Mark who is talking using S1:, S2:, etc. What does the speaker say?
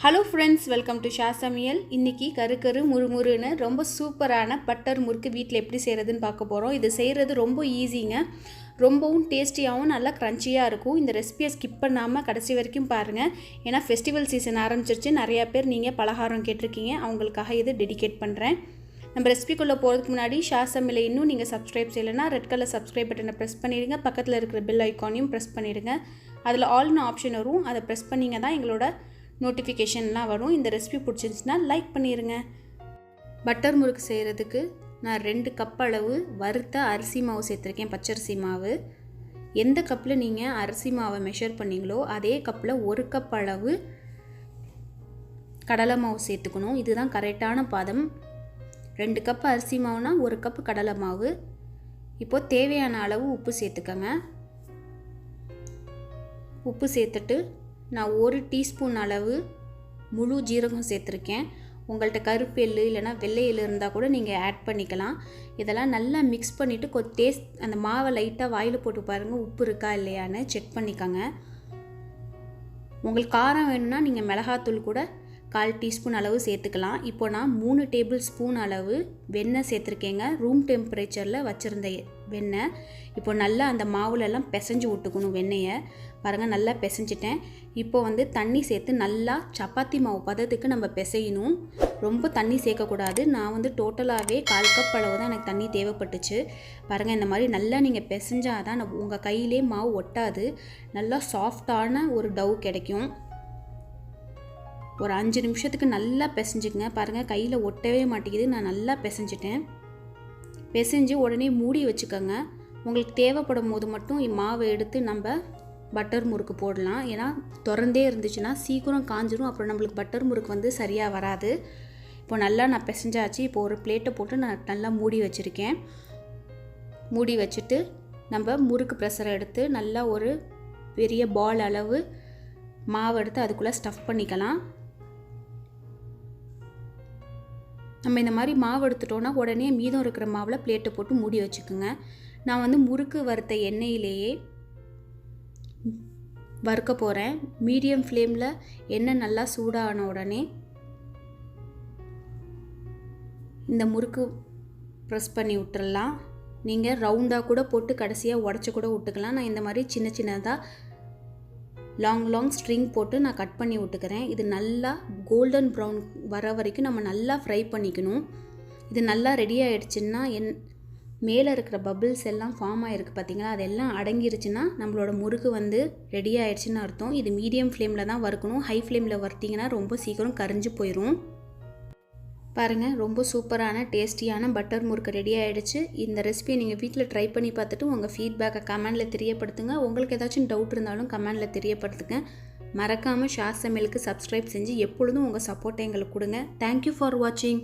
S1: Hello friends, welcome to Samayal. இன்னைக்கு கரு முறுமுறுன்னு ரொம்ப சூப்பரான பட்டர் முறுக்கு வீட்ல எப்படி செய்யறதுன்னு பார்க்க போறோம். இது செய்யிறது ரொம்ப ஈஸிங்க. ரொம்பவும் டேஸ்டியாவும் நல்லா கிரன்ச்சியா இருக்கும். இந்த ரெசிபியை ஸ்கிப் பண்ணாம கடைசி வரைக்கும் பாருங்க. ஏனா ஃபெஸ்டிவல் சீசன் ஆரம்பிச்சிருச்சு. நிறைய பேர் நீங்க பலகாரம் கேட்டிருக்கீங்க. அவங்களுக்காக இது டெடிகேட் பண்றேன். நம்ம ரெசிபிக்குள்ள போறதுக்கு முன்னாடி Samayal இன்னும் நீங்க Subscribe செய்யலனா ரெட் கலர் Subscribe பட்டனை பிரஸ் பண்ணிடுங்க. பக்கத்துல இருக்கிற பெல் ஐகானையும் பிரஸ் பண்ணிடுங்க. அதுல ஆல்னு ஆப்ஷன் வரும். அதை பிரஸ் பண்ணீங்க தான் எங்களோட நோட்டிஃபிகேஷன்லாம் வரும். இந்த ரெசிபி பிடிச்சிருந்துச்சுன்னா லைக் பண்ணிடுங்க. பட்டர் முறுக்கு செய்கிறதுக்கு நான் 2 கப் அளவு வறுத்த அரிசி மாவு சேர்த்துருக்கேன். பச்சரிசி மாவு. எந்த கப்பில் நீங்கள் அரிசி மாவை மெஷர் பண்ணிங்களோ அதே கப்பில் 1 கப் அளவு கடலை மாவு சேர்த்துக்கணும். இதுதான் கரெக்டான பாதம். 2 கப் அரிசி மாவுனா 1 கப் கடலை மாவு. இப்போது தேவையான அளவு உப்பு சேர்த்துக்கங்க. உப்பு சேர்த்துட்டு நான் 1 டீஸ்பூன் அளவு முழு ஜீரகம் சேர்த்துருக்கேன். உங்கள்கிட்ட கருப்பு எள்ளு இல்லைனா வெள்ளை எள்ளு இருந்தால் கூட நீங்கள் ஆட் பண்ணிக்கலாம். இதெல்லாம் நல்லா மிக்ஸ் பண்ணிவிட்டு கொஞ்சம் டேஸ்ட் அந்த மாவை லைட்டாக வாயில் போட்டு பாருங்கள், உப்பு இருக்கா இல்லையான்னு செக் பண்ணிக்கோங்க. உங்களுக்கு காரம் வேணும்னா நீங்கள் மிளகாத்தூள் கூட 1/4 டீஸ்பூன் அளவு சேர்த்துக்கலாம். இப்போ நான் 3 டேபிள் ஸ்பூன் அளவு வெண்ணெய் சேர்த்துருக்கேங்க. ரூம் டெம்பரேச்சரில் வச்சுருந்த வெண்ணெய். இப்போ நல்லா அந்த மாவுலெல்லாம் பிசைஞ்சு விட்டுக்கணும் வெண்ணெயை. பாருங்கள், நல்லா பிசைஞ்சிட்டேன். இப்போ தண்ணி சேர்த்து நல்லா சப்பாத்தி மாவு பதத்துக்கு நம்ம பிசையணும். ரொம்ப தண்ணி சேர்க்கக்கூடாது. நான் டோட்டலாகவே 1/4 கப் அளவு தான் எனக்கு தண்ணி தேவைப்பட்டுச்சு. பாருங்கள், இந்த மாதிரி நல்லா நீங்கள் பிசைஞ்சால் தான் உங்கள் கையிலே மாவு ஒட்டாது. நல்லா சாஃப்டான ஒரு டவ் கிடைக்கும். ஒரு 5 நிமிஷத்துக்கு நல்லா பிசைஞ்சுக்குங்க. பாருங்கள், கையில் ஒட்டவே மாட்டேங்குது. நான் நல்லா பிசைஞ்சிட்டேன். பிசைஞ்சு உடனே மூடி வச்சுக்கோங்க. உங்களுக்கு தேவைப்படும் போது மட்டும் மாவை எடுத்து நம்ம பட்டர் முறுக்கு போடலாம். ஏன்னா திறந்தே இருந்துச்சுன்னா சீக்கிரம் காஞ்சிடும். அப்புறம் நம்மளுக்கு பட்டர் முறுக்கு சரியாக வராது. இப்போ நல்லா நான் பிசைஞ்சாச்சு. இப்போ ஒரு பிளேட்டை போட்டு நான் நல்லா மூடி வச்சுருக்கேன். மூடி வச்சுட்டு நம்ம முறுக்கு ப்ரெஷரை எடுத்து நல்லா ஒரு பெரிய பால் அளவு மாவு எடுத்து அதுக்குள்ளே ஸ்டஃப் பண்ணிக்கலாம். நம்ம இந்த மாதிரி மாவு எடுத்துட்டோன்னா உடனே மீதம் இருக்கிற மாவில் பிளேட்டை போட்டு மூடி வச்சுக்கோங்க. நான் முறுக்கு வறுத்த எண்ணெயிலேயே வறுக்க போகிறேன். மீடியம் ஃப்ளேமில் எண்ணெய் நல்லா சூடான உடனே இந்த முறுக்கு ப்ரெஸ் பண்ணி விட்டுறலாம். நீங்கள் ரவுண்டாக கூட போட்டு கடைசியாக உடச்சி கூட விட்டுக்கலாம். நான் இந்த மாதிரி சின்ன சின்னதாக லாங் ஸ்ட்ரிங் போட்டு நான் கட் பண்ணி விட்டுக்கிறேன். இது நல்லா கோல்டன் ப்ரௌன் வர வரைக்கும் நம்ம நல்லா ஃப்ரை பண்ணிக்கணும். இது நல்லா ரெடி ஆகிடுச்சுன்னா மேலே இருக்கிற பபிள்ஸ் எல்லாம் ஃபார்ம் ஆகிருக்கு பார்த்தீங்களா, அதெல்லாம் அடங்கிருச்சுன்னா நம்மளோட முறுக்கு ரெடி ஆகிடுச்சின்னு அர்த்தம். இது மீடியம் ஃப்ளேமில் தான் வறுக்கணும். ஹை ஃப்ளேமில் வறுத்திங்கன்னா ரொம்ப சீக்கிரம் கரிஞ்சு போயிடும். பாருங்கள், ரொம்ப சூப்பரான டேஸ்டியான பட்டர் முறுக்கு ரெடி ஆகிடுச்சு. இந்த ரெசிபியை நீங்கள் வீட்டில் ட்ரை பண்ணி பார்த்துட்டு உங்கள் ஃபீட்பேக்கை கமெண்டில் தெரியப்படுத்துங்க. உங்களுக்கு ஏதாச்சும் டவுட் இருந்தாலும் கமெண்டில் தெரியப்படுத்துங்க. மறக்காமல் Samayalக்கு சப்ஸ்கிரைப் செஞ்சு எப்பொழுதும் உங்கள் சப்போர்ட்டை எங்களுக்கு கொடுங்க. தேங்க்யூ ஃபார் வாட்சிங்.